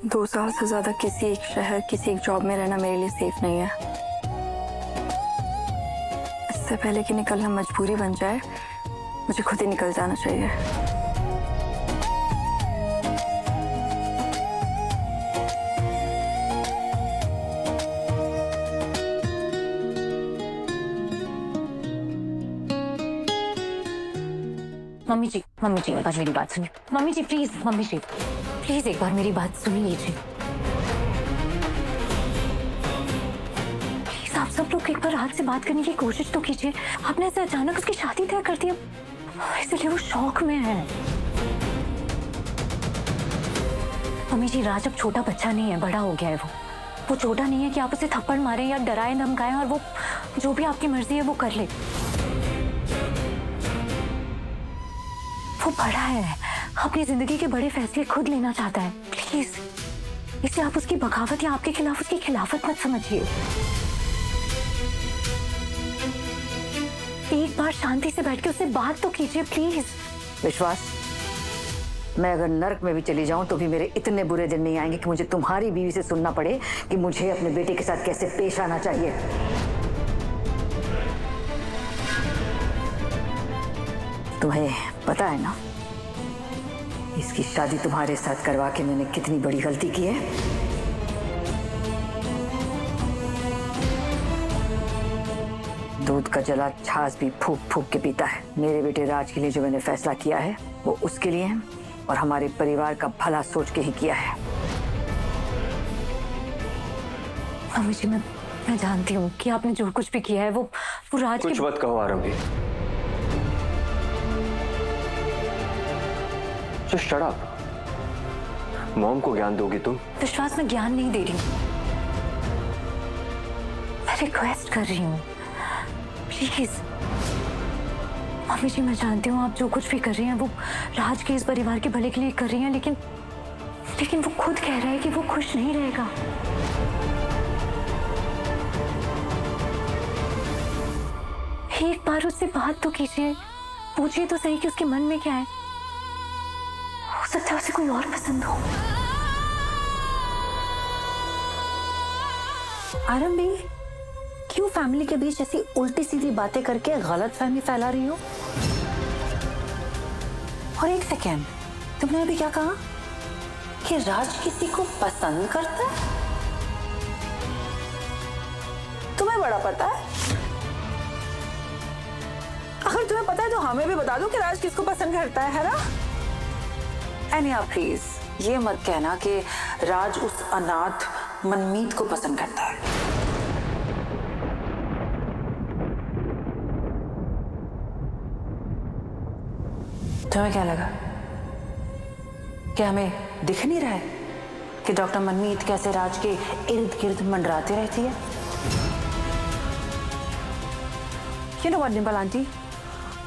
2 साल से ज्यादा किसी एक शहर, किसी एक जॉब में रहना मेरे लिए सेफ नहीं है। इससे पहले कि निकलना मजबूरी बन जाए, मुझे खुद ही निकल जाना चाहिए। मम्मी जी एक बार मेरी बात सुनिए। मम्मी जी प्लीज एक बार मेरी बात सुन लीजिए। प्लीज आप सब लोग एक बार रात से बात करने की कोशिश तो कीजिए। आपने ऐसे अचानक उसकी शादी तय कर दी, इसलिए वो शौक में है। मम्मी जी राज अब छोटा बच्चा नहीं है, बड़ा हो गया है। वो छोटा नहीं है कि आप उसे थप्पड़ मारें या डराएं धमकाएं और वो जो भी आपकी मर्जी है वो कर ले। वो बड़ा है, अपनी जिंदगी के बड़े फैसले खुद लेना चाहता है। प्लीज इसे आप उसकी बगावत या आपके खिलाफ उसकी खिलाफत मत समझिए। एक बार शांति से बैठ के उससे बात तो कीजिए प्लीज। विश्वास, मैं अगर नर्क में भी चली जाऊं तो भी मेरे इतने बुरे दिन नहीं आएंगे कि मुझे तुम्हारी बीवी से सुनना पड़े कि मुझे अपने बेटे के साथ कैसे पेश आना चाहिए। तुम्हें पता है ना, इसकी शादी तुम्हारे साथ करवा के मैंने कितनी बड़ी गलती की है। दूध का जला छाछ भी फूक फूक के पीता है। मेरे बेटे राज के लिए जो मैंने फैसला किया है वो उसके लिए है और हमारे परिवार का भला सोच के ही किया है। मम्मी जी मैं जानती हूँ कि आपने जो कुछ भी किया है वो राज कुछ मत कहो आरंभी। Just shut up. मॉम को ज्ञान दोगी तुम? विश्वास में ज्ञान नहीं दे रही हूँ, मैं रिक्वेस्ट कर रही हूँ प्लीज। मम्मी जी मैं जानती हूँ आप जो कुछ भी कर रही हैं वो राज के इस परिवार के भले के लिए कर रही हैं, लेकिन वो खुद कह रहा है कि वो खुश नहीं रहेगा। एक बार उससे बात तो कीजिए, पूछिए तो सही कि उसके मन में क्या है। हो सकता है उसे कोई और पसंद हो। आरंभी, क्यों फैमिली के बीच ऐसी उल्टी सीधी बातें करके गलत फहमी फैला रही हो? और एक सेकेंड, तुमने अभी क्या कहा कि राज किसी को पसंद करता है? तुम्हें बड़ा पता है? अगर तुम्हें पता है तो हमें भी बता दो कि राज किसको पसंद करता है ना? एनिया प्लीज ये मत कहना कि राज उस अनाथ मनमीत को पसंद करता है। तुम्हें क्या लगा कि हमें दिख नहीं रहा है कि डॉक्टर मनमीत कैसे राज के इर्द गिर्द मंडराती रहती है? You know what, Dimple aunty,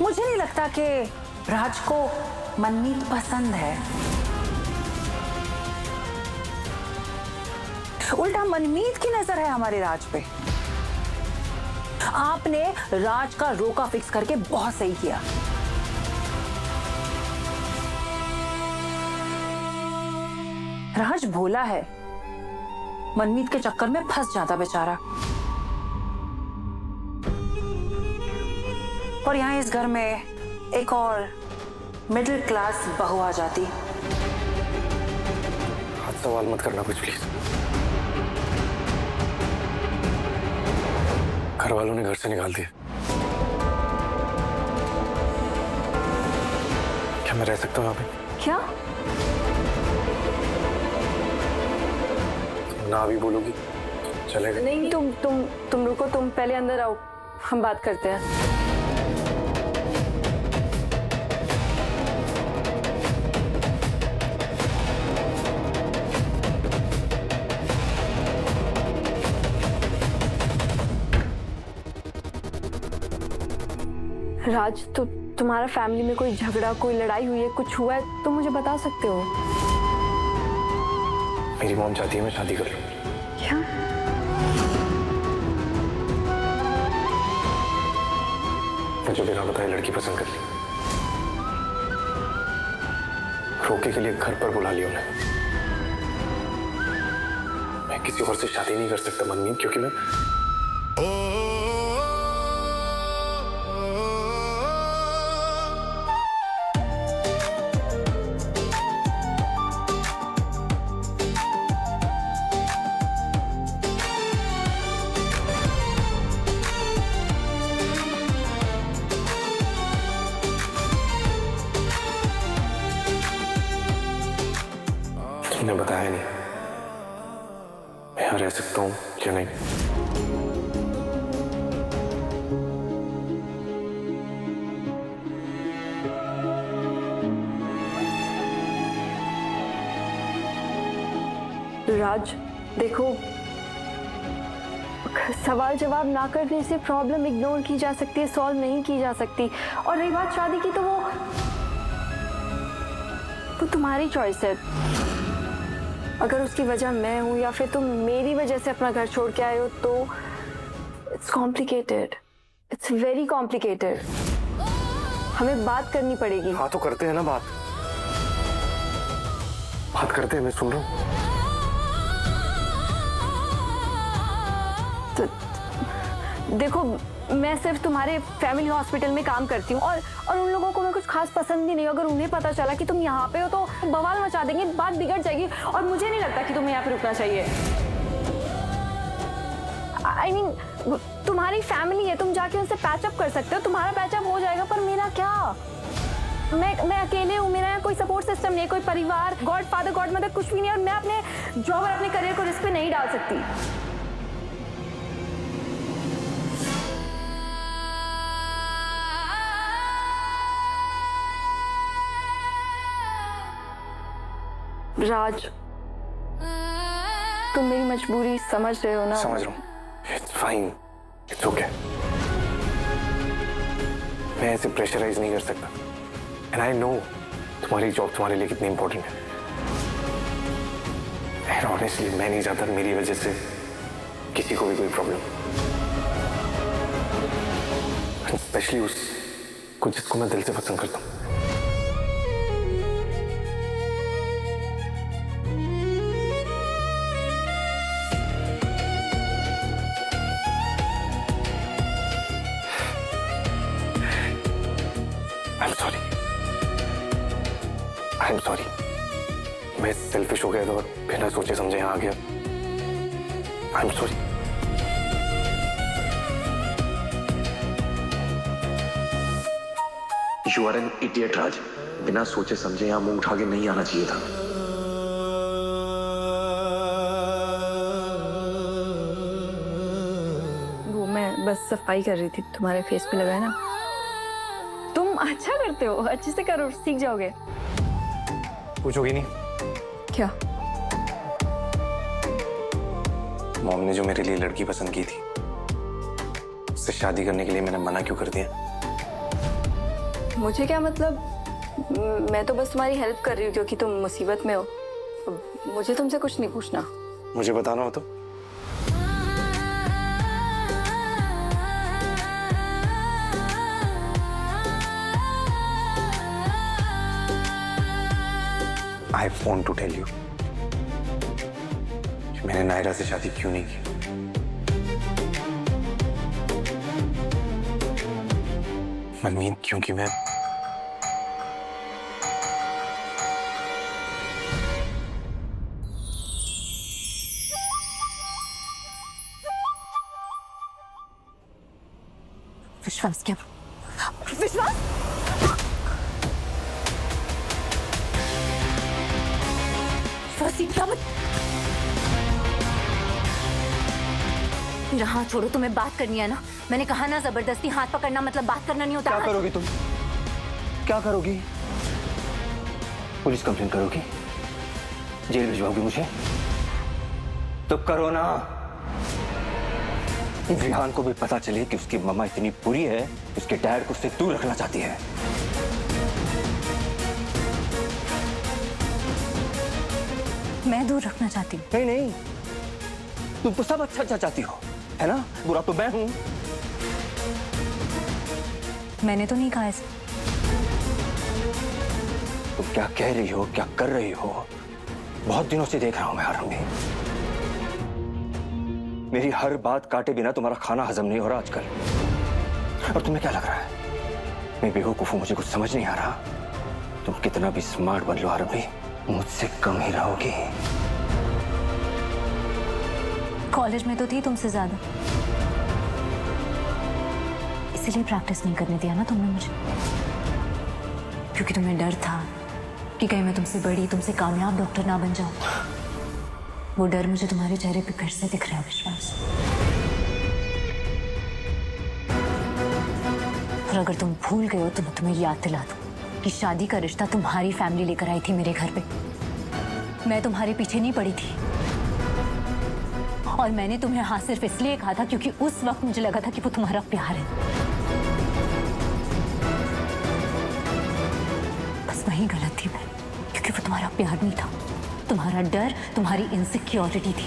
मुझे नहीं लगता कि राज को मनमीत पसंद है। उल्टा मनमीत की नजर है हमारे राज पे। आपने राज का रोका फिक्स करके बहुत सही किया। राज भोला है, मनमीत के चक्कर में फंस जाता बेचारा। और यहाँ इस घर में एक और मिडिल क्लास बहू आ जाती। हाथ सवाल मत करना कुछ प्लीज। घर वालों ने घर से निकाल दिया। क्या मैं रह सकता हूँ यहाँ पे? क्या? ना भी बोलोगी चलेगा? नहीं, तुम रुको, तुम पहले अंदर आओ, हम बात करते हैं। राज, तो तुम्हारा फैमिली में कोई झगड़ा, कोई लड़ाई हुई है, कुछ हुआ है तो मुझे बता सकते हो। मेरी मॉम चाहती है मैं शादी कर लूं। क्या? मुझे बिना बताए लड़की पसंद कर ली। रोके के लिए घर पर बुला लिया उन्हें। मैं किसी और से शादी नहीं कर सकता मनमीत, क्योंकि मैं तुमने बताया नहीं मैं यहाँ रह सकता हूँ या नहीं। राज देखो, सवाल जवाब ना करने से प्रॉब्लम इग्नोर की जा सकती है, सॉल्व नहीं की जा सकती। और रही बात शादी की, तो वो तुम्हारी चॉइस है। अगर उसकी वजह मैं हूं या फिर तुम मेरी वजह से अपना घर छोड़ के आए हो, तो it's complicated, it's very complicated. हमें बात करनी पड़ेगी। हाँ तो करते हैं ना, बात करते हैं, मैं सुन रहा हूँ। तो देखो, मैं सिर्फ तुम्हारे फैमिली हॉस्पिटल में काम करती हूँ और उन लोगों को मैं कुछ खास पसंद भी नहीं। अगर उन्हें पता चला कि तुम यहाँ पे हो तो बवाल मचा देंगे, बात बिगड़ जाएगी और मुझे नहीं लगता कि तुम्हें यहाँ पे रुकना चाहिए। I mean, तुम्हारी फैमिली है, तुम जाके उनसे पैचअप कर सकते हो, तुम्हारा पैचअप हो जाएगा, पर मेरा क्या? मैं अकेले हूँ, मेरा यहाँ कोई सपोर्ट सिस्टम नहीं, कोई परिवार, गॉड फादर गॉड मदर कुछ भी नहीं, और मैं अपने जॉब और अपने करियर को रिस्क पे नहीं डाल सकती। राज, तुम मेरी मजबूरी समझ रहे हो ना? समझ रहा हूँ। It's fine, it's okay. मैं ऐसे प्रेशराइज नहीं कर सकता। एंड आई नो तुम्हारी जॉब तुम्हारे लिए कितनी इंपॉर्टेंट है। एंड ऑनेस्टली मैं नहीं चाहता मेरी वजह से किसी को भी कोई प्रॉब्लम, स्पेशली उसको जिसको मैं दिल से पसंद करता हूँ। I'm sorry. मैं सेल्फिश हो गया था और बिना सोचे समझे यहाँ आ गया। I'm sorry. You are an idiot, राज। बिना सोचे समझे यहाँ मुंह उठा के नहीं आना चाहिए था। वो मैं बस सफाई कर रही थी, तुम्हारे फेस पे लगाया ना। तुम अच्छा करते हो, अच्छे से करो, सीख जाओगे। पूछोगी नहीं? क्या? मॉम ने जो मेरे लिए लड़की पसंद की थी, उससे शादी करने के लिए मैंने मना क्यों कर दिया? मुझे क्या मतलब, मैं तो बस तुम्हारी हेल्प कर रही हूँ क्योंकि तुम मुसीबत में हो। मुझे तुमसे कुछ नहीं पूछना। मुझे बताना हो तो? I want to tell you कि मैंने नायरा से शादी क्यों नहीं की। मनमीत, क्योंकि मैं विश्वास क्या? विश्वास? मेरा हाथ छोड़ो, तुम्हें बात करनी है ना? मैंने कहा ना, जबरदस्ती हाथ पकड़ना मतलब बात करना नहीं होता। क्या करोगी तुम? क्या करोगी? पुलिस कंप्लेन करोगी? जेल भिजवाओगी मुझे? तो करो ना। रिहान को भी पता चले कि उसकी मम्मा इतनी बुरी है, उसके डैड को उससे दूर रखना चाहती है। मैं दूर रखना चाहती हूँ? नहीं नहीं, तुम तो सब अच्छा चाहती हो, है ना? बुरा तो मैं हूं। मैंने तो नहीं कहा ऐसा। तुम क्या कह रही हो, क्या कर रही हो, बहुत दिनों से देख रहा हूं मैं। आरंभी, मेरी हर बात काटे बिना तुम्हारा खाना हजम नहीं हो रहा आजकल। और तुम्हें क्या लग रहा है मैं बेवकूफ हूं, मुझे कुछ समझ नहीं आ रहा? तुम कितना भी स्मार्ट बन लो आरबी, मुझसे कम ही रहोगी। कॉलेज में तो थी तुमसे ज्यादा, इसलिए प्रैक्टिस नहीं करने दिया ना तुमने मुझे, क्योंकि तुम्हें डर था कि कहीं मैं तुमसे बड़ी, तुमसे कामयाब डॉक्टर ना बन जाऊं। वो डर मुझे तुम्हारे चेहरे पे फिर से दिख रहा है विश्वास। और अगर तुम भूल गए हो तो मैं तुम्हें याद दिला दूं कि शादी का रिश्ता तुम्हारी फैमिली लेकर आई थी मेरे घर पे। मैं तुम्हारे पीछे नहीं पड़ी थी, और मैंने तुम्हें हाँ सिर्फ इसलिए कहा था क्योंकि उस वक्त मुझे लगा था कि वो तुम्हारा प्यार है। बस वही गलत थी मैं, क्योंकि वो तुम्हारा प्यार नहीं था, तुम्हारा डर, तुम्हारी इनसिक्योरिटी थी।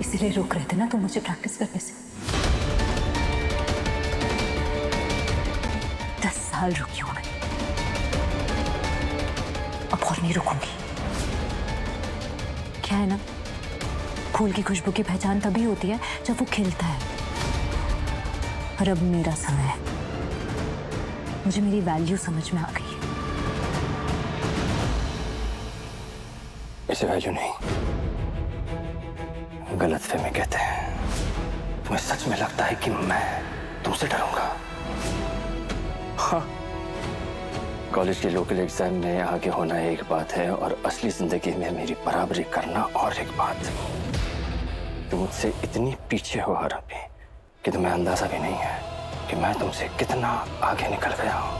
इसीलिए रोक रहे थे ना तुम मुझे प्रैक्टिस करने से। 10 साल रुकी हूं मैं, अब और नहीं रुकूंगी। क्या है ना, फूल की खुशबू की पहचान तभी होती है जब वो खिलता है। और अब मेरा समय है, मुझे मेरी वैल्यू समझ में आ गई है। इसे वैल्यू नहीं, गलतफहमी कहते हैं। तुम्हें सच में लगता है कि मैं तुमसे डरूंगा? हाँ, कॉलेज के लोकल एग्जाम में आगे होना एक बात है और असली जिंदगी में मेरी बराबरी करना और एक बात। तुम मुझसे इतनी पीछे हो आरबी कि तुम्हें अंदाजा भी नहीं है कि मैं तुमसे कितना आगे निकल गया हूं।